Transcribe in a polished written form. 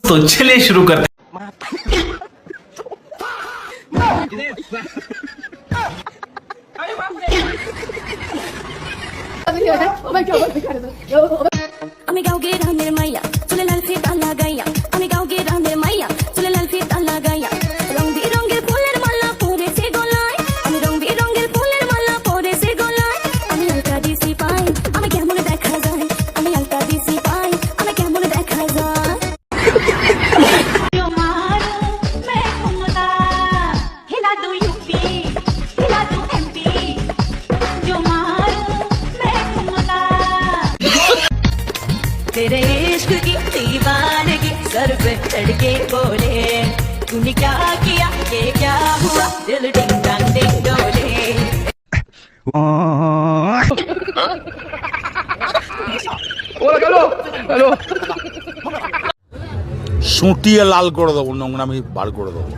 तो चलिए शुरू करते हैं। আমি গাওগে রানের মাইয়া চলে লাল ফিত আল্লাহ গাইয়া আমি গাওগে রানের মাইয়া চলে লাল ফিত আল্লাহ গাইয়া রং বেরঙের ফুলের মালা পরেছে গলায় আমি রং বেরঙের ফুলের মালা পরেছে গলায় আমি আলতা দিছি পাই আমি কেমন দেখা যায় আমি আলতা দিছি পাই আমি কেমন দেখা যায় हिला दो यूपी हिला दो एमपी जो मारो मैं घूमता तेरे इश्क की दीवानगी सर पे चढ़ के बोले तूने क्या किया ये क्या हुआ दिल डिंग डांग डिंग डोले সুটিয়ে লাল করে দেবো, নোংরামি বার করে দেবো।